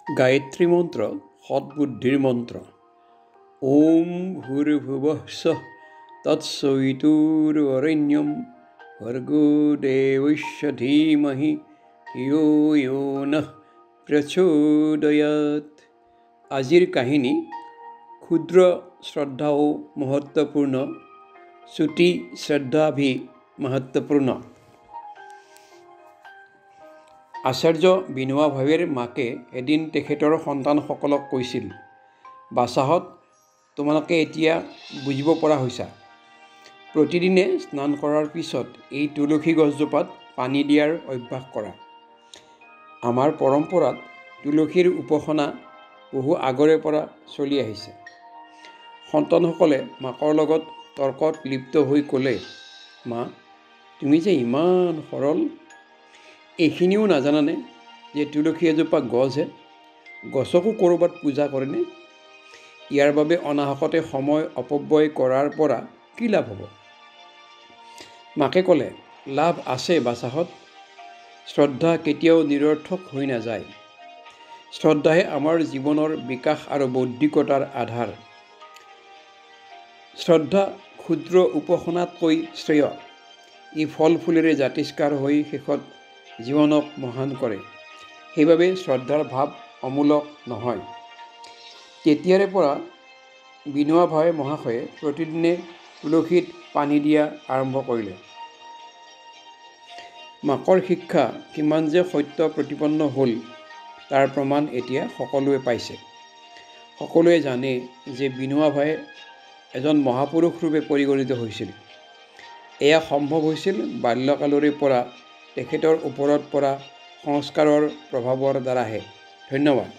গায়ত্ৰী মন্ত্ৰ সৎবুদ্ধিৰ মন্ত্ৰ। ওম ভূৰ্ভুৱঃ স্বঃ তৎসবিতুৰ্বৰেণ্যং ভৰ্গো দেৱস্য ধীমহি ধিয়ো য়ো নঃ প্ৰচোদয়াৎ। আজিৰ কাহিনী ক্ষুদ্ৰ শ্ৰদ্ধাও মহত্বপূৰ্ণ, চুটি শ্ৰদ্ধাভি মহত্বপূৰ্ণ। আচাৰ্য বিনোৱা ভাৱেৰ মাকে এদিন তেখেতৰ সন্তানসকলক কৈছিল, বাচাহঁত, তোমালোকে এতিয়া বুজিব পৰা হৈছা। প্ৰতিদিনে স্নান কৰাৰ পিছত এই তুলসী গছজোপাত পানী দিয়াৰ অভ্যাস কৰা। আমাৰ পৰম্পৰাত তুলসীৰ উপাসনা বহু আগৰে পৰা চলি আহিছে। সন্তানসকলে মাকৰ লগত তৰ্কত লিপ্ত হৈ ক'লে, মা, তুমি যে ইমান সৰল, এইখিনিও নাজানানে যে তুলসী এজোপা গছহে, গছকো ক'ৰবাত পূজা কৰেনে? ইয়াৰ বাবে অনাহকতে সময় অপব্যয় কৰাৰ পৰা কি লাভ হ'ব? মাকে ক'লে, লাভ আছে বাচাহঁত। শ্ৰদ্ধা কেতিয়াও নিৰৰ্থক হৈ নাযায়। শ্ৰদ্ধাহে আমাৰ জীৱনৰ বিকাশ আৰু বৌদ্ধিকতাৰ আধাৰ। শ্ৰদ্ধা ক্ষুদ্ৰ উপাসনাতকৈ শ্ৰেয়। ই ফল ফুলেৰে জাতিষ্কাৰ হৈ শেষত জীৱনক মহান কৰে। সেইবাবে শ্ৰদ্ধাৰ ভাৱ অমূলক নহয়। তেতিয়াৰে পৰা বিনোৱা ভাৱে মহাশয়ে প্ৰতিদিনে তুলসীত পানী দিয়া আৰম্ভ কৰিলে। মাকৰ শিক্ষা কিমান যে সত্য প্ৰতিপন্ন হ'ল তাৰ প্ৰমাণ এতিয়া সকলোৱে পাইছে। সকলোৱে জানে যে বিনোৱা ভাই এজন মহাপুৰুষ ৰূপে পৰিগণিত হৈছিল। এয়া সম্ভৱ হৈছিল বাল্যকালৰে পৰা তেখেতৰ ওপৰত পৰা সংস্কাৰৰ প্ৰভাৱৰ দ্বাৰাহে। ধন্যবাদ।